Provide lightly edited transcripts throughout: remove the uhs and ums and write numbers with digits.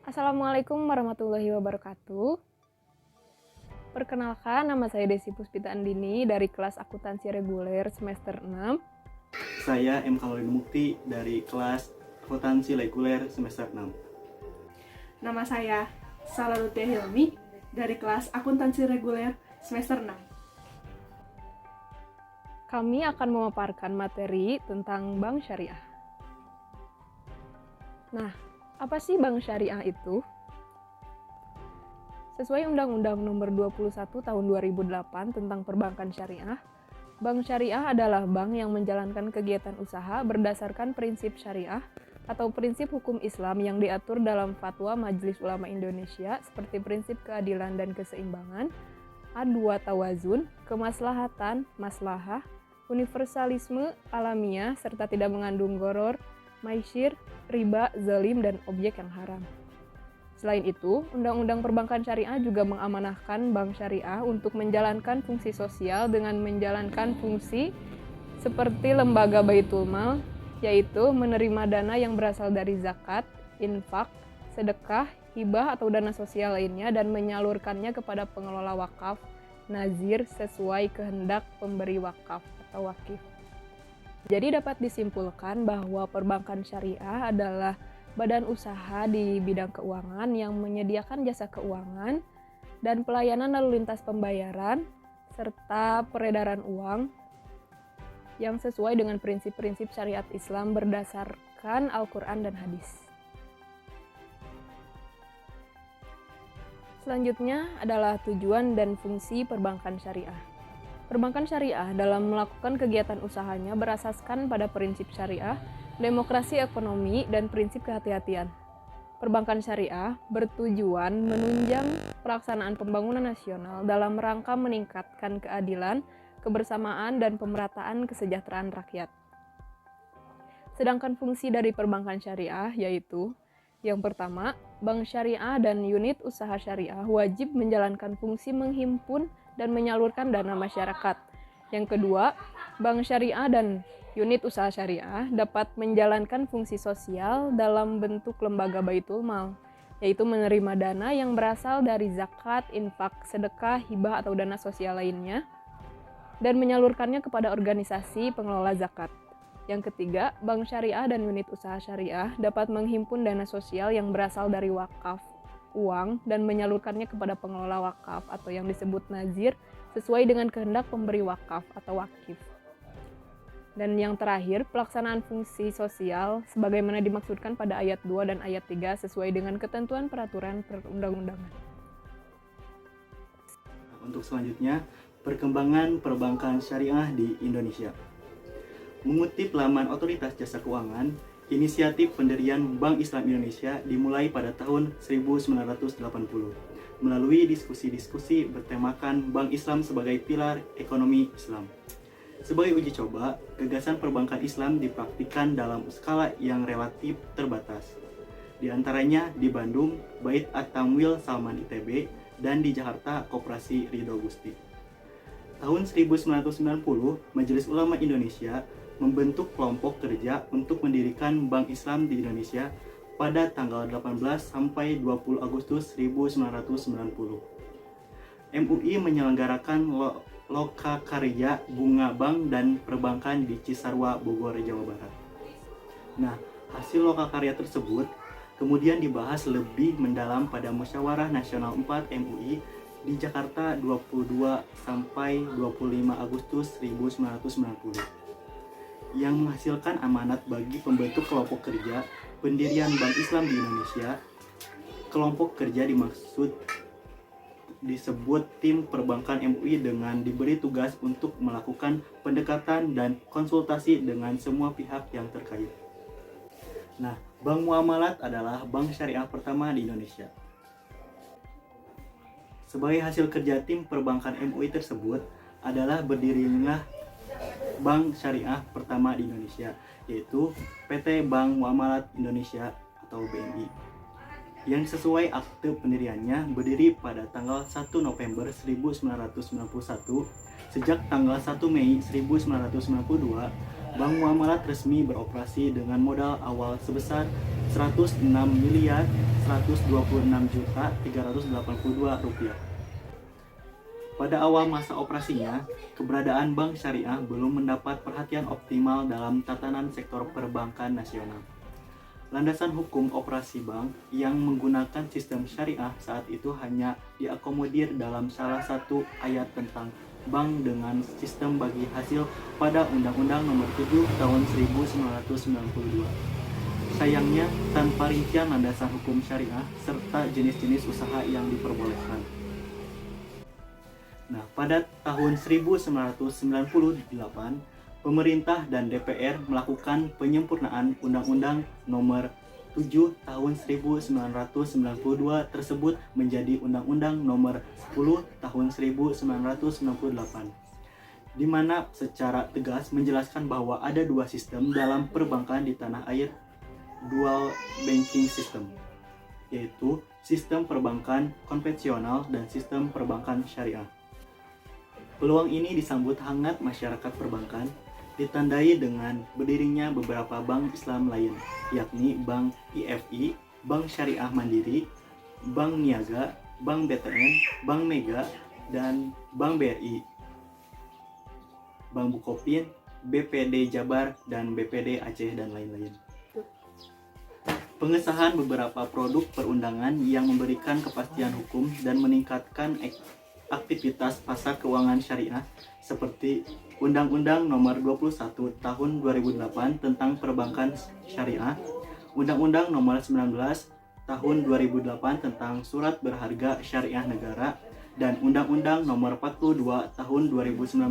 Assalamualaikum warahmatullahi wabarakatuh. Perkenalkan, nama saya Desi Puspita Andini dari kelas akuntansi reguler semester 6. Saya M. Kamaludin Mukti dari kelas akuntansi reguler semester 6. Nama saya Salarutia Hilmi dari kelas akuntansi reguler semester 6. Kami akan memaparkan materi tentang bank syariah. Nah, apa sih bank syariah itu? Sesuai Undang-Undang Nomor 21 Tahun 2008 tentang Perbankan Syariah, bank syariah adalah bank yang menjalankan kegiatan usaha berdasarkan prinsip syariah atau prinsip hukum Islam yang diatur dalam Fatwa Majelis Ulama Indonesia seperti prinsip keadilan dan keseimbangan, A2 tawazun, kemaslahatan, maslahah, universalisme alamiah serta tidak mengandung goror, maisir, riba, zalim, dan objek yang haram. Selain itu, Undang-Undang Perbankan Syariah juga mengamanahkan bank syariah untuk menjalankan fungsi sosial dengan menjalankan fungsi seperti lembaga Baitul Mal, yaitu menerima dana yang berasal dari zakat, infak, sedekah, hibah atau dana sosial lainnya dan menyalurkannya kepada pengelola wakaf, nazir sesuai kehendak pemberi wakaf atau wakif. Jadi dapat disimpulkan bahwa perbankan syariah adalah badan usaha di bidang keuangan yang menyediakan jasa keuangan dan pelayanan lalu lintas pembayaran serta peredaran uang yang sesuai dengan prinsip-prinsip syariat Islam berdasarkan Al-Quran dan hadis. Selanjutnya adalah tujuan dan fungsi perbankan syariah. Perbankan syariah dalam melakukan kegiatan usahanya berasaskan pada prinsip syariah, demokrasi ekonomi, dan prinsip kehati-hatian. Perbankan syariah bertujuan menunjang pelaksanaan pembangunan nasional dalam rangka meningkatkan keadilan, kebersamaan, dan pemerataan kesejahteraan rakyat. Sedangkan fungsi dari perbankan syariah yaitu yang pertama, bank syariah dan unit usaha syariah wajib menjalankan fungsi menghimpun dan menyalurkan dana masyarakat. Yang kedua, bank syariah dan unit usaha syariah dapat menjalankan fungsi sosial dalam bentuk lembaga Baitul Mal, yaitu menerima dana yang berasal dari zakat, infak, sedekah, hibah atau dana sosial lainnya, dan menyalurkannya kepada organisasi pengelola zakat. Yang ketiga, bank syariah dan unit usaha syariah dapat menghimpun dana sosial yang berasal dari wakaf, uang, dan menyalurkannya kepada pengelola wakaf atau yang disebut nazir sesuai dengan kehendak pemberi wakaf atau wakif. Dan yang terakhir, pelaksanaan fungsi sosial sebagaimana dimaksudkan pada ayat 2 dan ayat 3 sesuai dengan ketentuan peraturan perundang-undangan. Untuk selanjutnya, perkembangan perbankan syariah di Indonesia. Mengutip laman Otoritas Jasa Keuangan, inisiatif pendirian Bank Islam Indonesia dimulai pada tahun 1980 melalui diskusi-diskusi bertemakan Bank Islam sebagai pilar ekonomi Islam. Sebagai uji coba, gagasan perbankan Islam dipraktikkan dalam skala yang relatif terbatas. Di antaranya di Bandung, Bait At-Tamwil Salman ITB, dan di Jakarta, Koperasi Ridho Gusti. Tahun 1990, Majelis Ulama Indonesia membentuk kelompok kerja untuk mendirikan Bank Islam di Indonesia pada tanggal 18 sampai 20 Agustus 1990. MUI menyelenggarakan Loka Karya Bunga Bank dan Perbankan di Cisarua, Bogor, Jawa Barat. Nah, hasil Loka Karya tersebut kemudian dibahas lebih mendalam pada Musyawarah Nasional 4 MUI di Jakarta 22 sampai 25 Agustus 1990 yang menghasilkan amanat bagi pembentuk kelompok kerja pendirian Bank Islam di Indonesia. Kelompok kerja disebut tim perbankan MUI dengan diberi tugas untuk melakukan pendekatan dan konsultasi dengan semua pihak yang terkait. Nah, Bank Muamalat adalah bank syariah pertama di Indonesia. Sebagai hasil kerja tim perbankan MUI tersebut adalah berdirinya bank syariah pertama di Indonesia, yaitu PT Bank Muamalat Indonesia atau BNI. Yang sesuai akte pendiriannya berdiri pada tanggal 1 November 1991. Sejak tanggal 1 Mei 1992, Bank Muamalat resmi beroperasi dengan modal awal sebesar Rp106.126.382. Pada awal masa operasinya, keberadaan bank syariah belum mendapat perhatian optimal dalam tatanan sektor perbankan nasional. Landasan hukum operasi bank yang menggunakan sistem syariah saat itu hanya diakomodir dalam salah satu ayat tentang bank dengan sistem bagi hasil pada Undang-Undang Nomor 7 Tahun 1992. Sayangnya, tanpa rincian landasan hukum syariah serta jenis-jenis usaha yang diperbolehkan. Nah, pada tahun 1998, pemerintah dan DPR melakukan penyempurnaan Undang-Undang Nomor 7 Tahun 1992 tersebut menjadi Undang-Undang Nomor 10 Tahun 1998, di mana secara tegas menjelaskan bahwa ada dua sistem dalam perbankan di tanah air, dual banking system, yaitu sistem perbankan konvensional dan sistem perbankan syariah. Peluang ini disambut hangat masyarakat perbankan, ditandai dengan berdirinya beberapa bank Islam lain, yakni Bank IFI, Bank Syariah Mandiri, Bank Niaga, Bank BTN, Bank Mega, dan Bank BRI, Bank Bukopin, BPD Jabar, dan BPD Aceh, dan lain-lain. Pengesahan beberapa produk perundangan yang memberikan kepastian hukum dan meningkatkan aktivitas pasar keuangan syariah seperti Undang-Undang Nomor 21 Tahun 2008 tentang Perbankan Syariah, Undang-Undang Nomor 19 Tahun 2008 tentang Surat Berharga Syariah Negara, dan Undang-Undang Nomor 42 Tahun 2019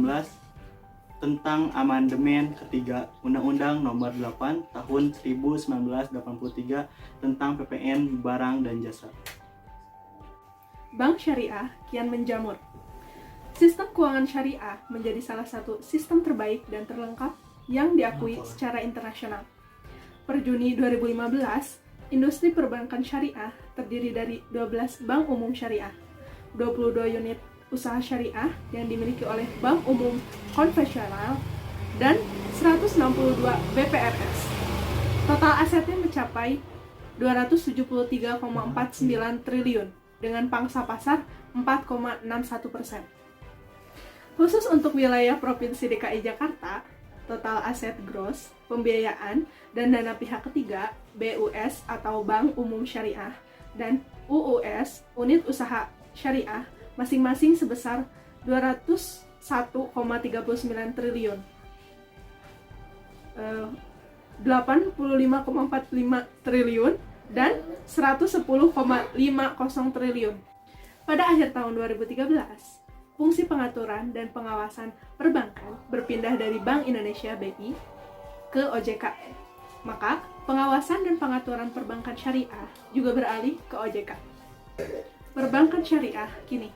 tentang amandemen ketiga Undang-Undang Nomor 8 Tahun 1983 tentang PPN Barang dan Jasa. Bank syariah kian menjamur. Sistem keuangan syariah menjadi salah satu sistem terbaik dan terlengkap yang diakui secara internasional. Per Juni 2015, industri perbankan syariah terdiri dari 12 bank umum syariah, 22 unit usaha syariah yang dimiliki oleh bank umum konvensional, dan 162 BPRS. Total asetnya mencapai 273,49 triliun dengan pangsa pasar 4,61%. Khusus untuk wilayah Provinsi DKI Jakarta, total aset gross, pembiayaan, dan dana pihak ketiga BUS atau Bank Umum Syariah dan UUS, Unit Usaha Syariah, masing-masing sebesar 201,39 triliun, 85,45 triliun, dan 110,50 triliun. Pada akhir tahun 2013, fungsi pengaturan dan pengawasan perbankan berpindah dari Bank Indonesia (BI) ke OJK. Maka, pengawasan dan pengaturan perbankan syariah juga beralih ke OJK. Perbankan syariah kini,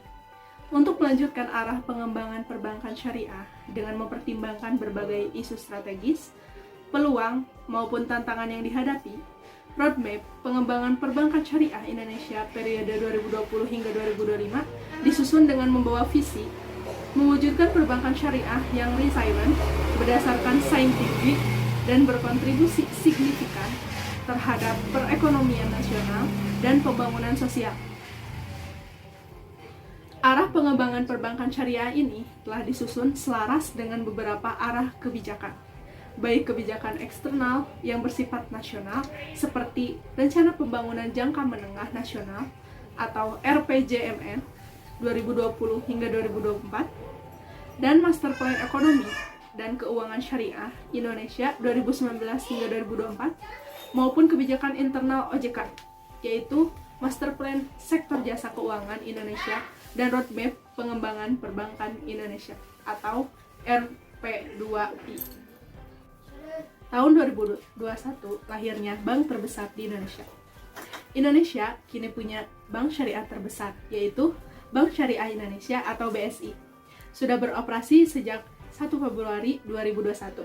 untuk melanjutkan arah pengembangan perbankan syariah dengan mempertimbangkan berbagai isu strategis, peluang maupun tantangan yang dihadapi, roadmap pengembangan perbankan syariah Indonesia periode 2020 hingga 2025 disusun dengan membawa visi mewujudkan perbankan syariah yang resilient, berdasarkan saintifik, dan berkontribusi signifikan terhadap perekonomian nasional dan pembangunan sosial. Arah pengembangan perbankan syariah ini telah disusun selaras dengan beberapa arah kebijakan, baik kebijakan eksternal yang bersifat nasional seperti Rencana Pembangunan Jangka Menengah Nasional atau RPJMN 2020 hingga 2024, dan Master Plan Ekonomi dan Keuangan Syariah Indonesia 2019 hingga 2024, maupun kebijakan internal OJK, yaitu Master Plan Sektor Jasa Keuangan Indonesia dan Roadmap Pengembangan Perbankan Indonesia atau RP2I. Tahun 2021 lahirnya bank terbesar di Indonesia. Indonesia kini punya bank syariah terbesar, yaitu Bank Syariah Indonesia atau BSI. Sudah beroperasi sejak 1 Februari 2021.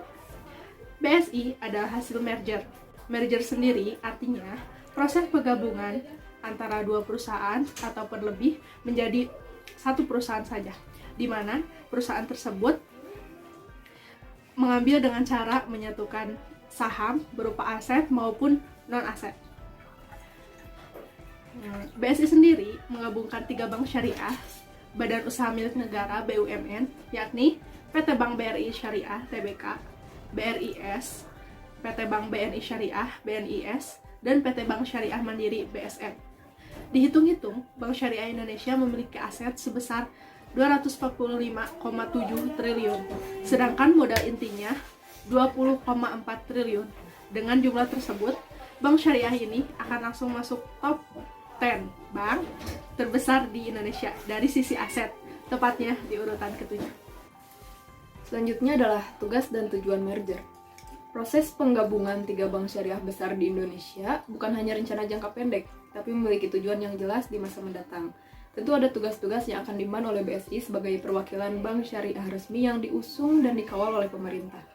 BSI adalah hasil merger. Merger sendiri artinya proses penggabungan antara dua perusahaan atau lebih menjadi satu perusahaan saja, di mana perusahaan tersebut mengambil dengan cara menyatukan saham berupa aset maupun non-aset. BSI sendiri menggabungkan 3 bank syariah, badan usaha milik negara BUMN, yakni PT Bank BRI Syariah Tbk, BRIS, PT Bank BNI Syariah BNIS, dan PT Bank Syariah Mandiri BSM. Dihitung-hitung, Bank Syariah Indonesia memiliki aset sebesar 245,7 triliun, sedangkan modal intinya 20,4 triliun. Dengan jumlah tersebut, Bank Syariah ini akan langsung masuk top 10 bank terbesar di Indonesia dari sisi aset, tepatnya di urutan ke-7. Selanjutnya adalah tugas dan tujuan merger. Proses penggabungan 3 bank syariah besar di Indonesia bukan hanya rencana jangka pendek, tapi memiliki tujuan yang jelas di masa mendatang. Tentu ada tugas-tugas yang akan diemban oleh BSI sebagai perwakilan bank syariah resmi yang diusung dan dikawal oleh pemerintah.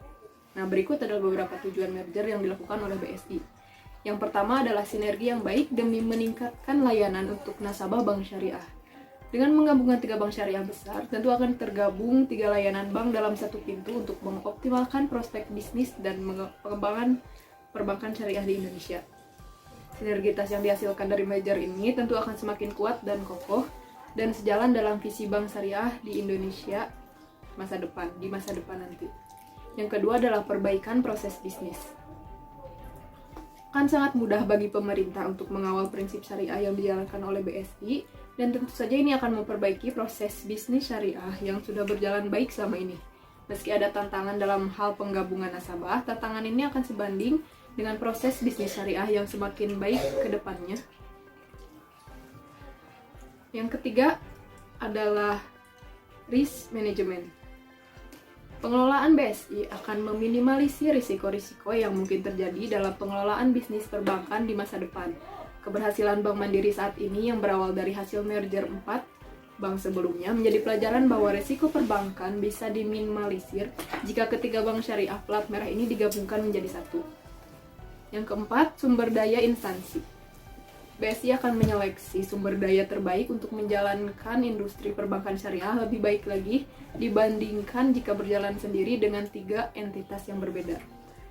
Nah, berikut adalah beberapa tujuan merger yang dilakukan oleh BSI. Yang pertama adalah sinergi yang baik demi meningkatkan layanan untuk nasabah bank syariah. Dengan menggabungkan 3 bank syariah besar, tentu akan tergabung 3 layanan bank dalam satu pintu untuk mengoptimalkan prospek bisnis dan pengembangan perbankan syariah di Indonesia. Sinergitas yang dihasilkan dari merger ini tentu akan semakin kuat dan kokoh dan sejalan dalam visi bank syariah di Indonesia di masa depan nanti. Yang kedua adalah perbaikan proses bisnis. Akan sangat mudah bagi pemerintah untuk mengawal prinsip syariah yang dijalankan oleh BSI, dan tentu saja ini akan memperbaiki proses bisnis syariah yang sudah berjalan baik selama ini. Meski ada tantangan dalam hal penggabungan nasabah, tantangan ini akan sebanding dengan proses bisnis syariah yang semakin baik ke depannya. Yang ketiga adalah risk management. Pengelolaan BSI akan meminimalisir risiko-risiko yang mungkin terjadi dalam pengelolaan bisnis perbankan di masa depan. Keberhasilan Bank Mandiri saat ini yang berawal dari hasil merger 4 bank sebelumnya menjadi pelajaran bahwa risiko perbankan bisa diminimalisir jika ketiga bank syariah plat merah ini digabungkan menjadi satu. Yang keempat, sumber daya instansi. BSI akan menyeleksi sumber daya terbaik untuk menjalankan industri perbankan syariah lebih baik lagi dibandingkan jika berjalan sendiri dengan 3 entitas yang berbeda.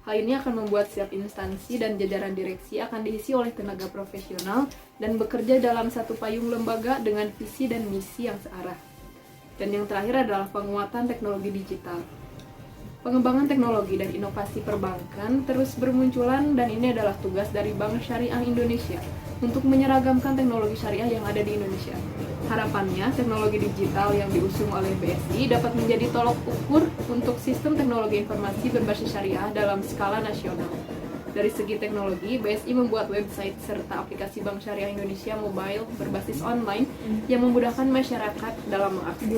Hal ini akan membuat setiap instansi dan jajaran direksi akan diisi oleh tenaga profesional dan bekerja dalam satu payung lembaga dengan visi dan misi yang searah. Dan yang terakhir adalah penguatan teknologi digital. Pengembangan teknologi dan inovasi perbankan terus bermunculan dan ini adalah tugas dari Bank Syariah Indonesia untuk menyeragamkan teknologi syariah yang ada di Indonesia. Harapannya, teknologi digital yang diusung oleh BSI dapat menjadi tolok ukur untuk sistem teknologi informasi berbasis syariah dalam skala nasional. Dari segi teknologi, BSI membuat website serta aplikasi Bank Syariah Indonesia Mobile berbasis online yang memudahkan masyarakat dalam mengakses.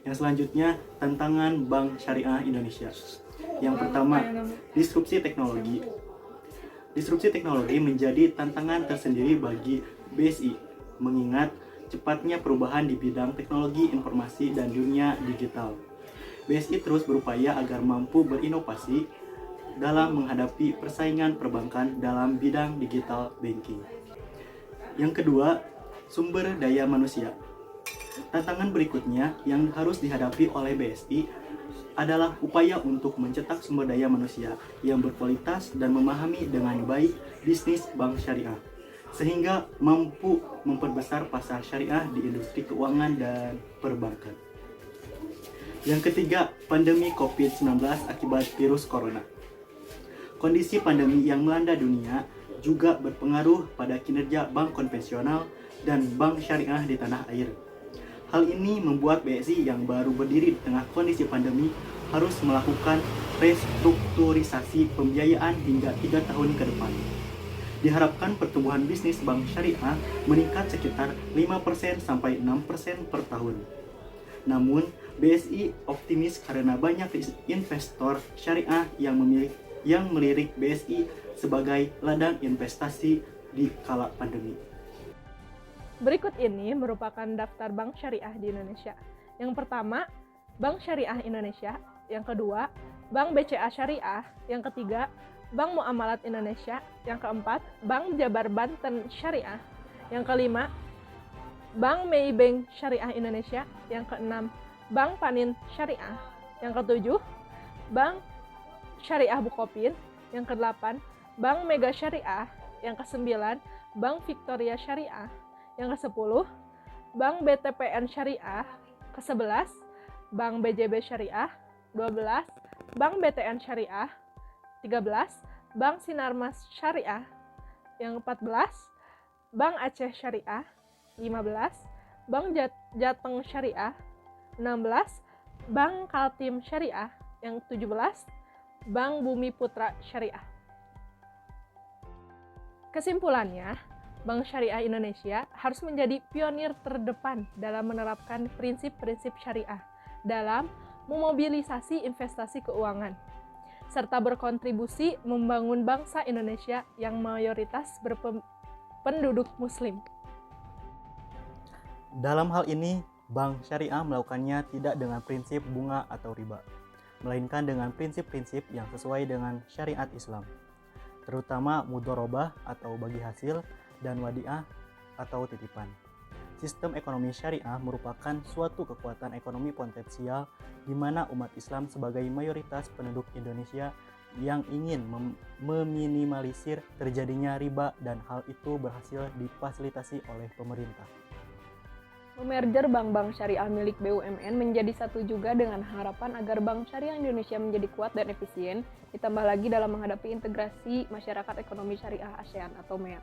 Yang selanjutnya, tantangan Bank Syariah Indonesia. Yang pertama, disrupsi teknologi. Disrupsi teknologi menjadi tantangan tersendiri bagi BSI, mengingat cepatnya perubahan di bidang teknologi informasi dan dunia digital. BSI terus berupaya agar mampu berinovasi dalam menghadapi persaingan perbankan dalam bidang digital banking. Yang kedua, sumber daya manusia. Tantangan berikutnya yang harus dihadapi oleh BSI adalah upaya untuk mencetak sumber daya manusia yang berkualitas dan memahami dengan baik bisnis bank syariah, sehingga mampu memperbesar pasar syariah di industri keuangan dan perbankan. Yang ketiga, pandemi COVID-19 akibat virus corona. Kondisi pandemi yang melanda dunia juga berpengaruh pada kinerja bank konvensional dan bank syariah di tanah air. Hal ini membuat BSI yang baru berdiri di tengah kondisi pandemi harus melakukan restrukturisasi pembiayaan hingga 3 tahun ke depan. Diharapkan pertumbuhan bisnis bank syariah meningkat sekitar 5% sampai 6% per tahun. Namun, BSI optimis karena banyak investor syariah yang melirik BSI sebagai ladang investasi di kala pandemi. Berikut ini merupakan daftar bank syariah di Indonesia. Yang pertama, Bank Syariah Indonesia. Yang kedua, Bank BCA Syariah. Yang ketiga, Bank Muamalat Indonesia. Yang keempat, Bank Jabar Banten Syariah. Yang kelima, Bank Maybank Syariah Indonesia. Yang keenam, Bank Panin Syariah. Yang ketujuh, Bank Syariah Bukopin. Yang kedelapan, Bank Mega Syariah. Yang ke-9, Bank Victoria Syariah. Yang ke-10, Bank BTPN Syariah. Ke-11, Bank BJB Syariah. 12, Bank BTN Syariah. 13, Bank Sinarmas Syariah. Yang ke-14, Bank Aceh Syariah. 15, Bank Jateng Syariah. 16, Bank Kaltim Syariah. Yang ke-17, Bank Bumi Putra Syariah. Kesimpulannya, Bank Syariah Indonesia harus menjadi pionir terdepan dalam menerapkan prinsip-prinsip syariah dalam memobilisasi investasi keuangan, serta berkontribusi membangun bangsa Indonesia yang mayoritas berpenduduk Muslim. Dalam hal ini, bank syariah melakukannya tidak dengan prinsip bunga atau riba, melainkan dengan prinsip-prinsip yang sesuai dengan syariat Islam, terutama mudharabah atau bagi hasil dan wadiah atau titipan. Sistem ekonomi syariah merupakan suatu kekuatan ekonomi potensial di mana umat Islam sebagai mayoritas penduduk Indonesia yang ingin meminimalisir terjadinya riba dan hal itu berhasil difasilitasi oleh pemerintah. Memerger bank-bank syariah milik BUMN menjadi satu juga dengan harapan agar bank syariah Indonesia menjadi kuat dan efisien, ditambah lagi dalam menghadapi integrasi masyarakat ekonomi syariah ASEAN atau MEA.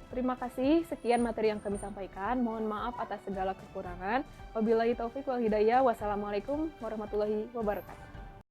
Terima kasih, sekian materi yang kami sampaikan. Mohon maaf atas segala kekurangan. Wabillahi taufiq wal hidayah. Wassalamualaikum warahmatullahi wabarakatuh.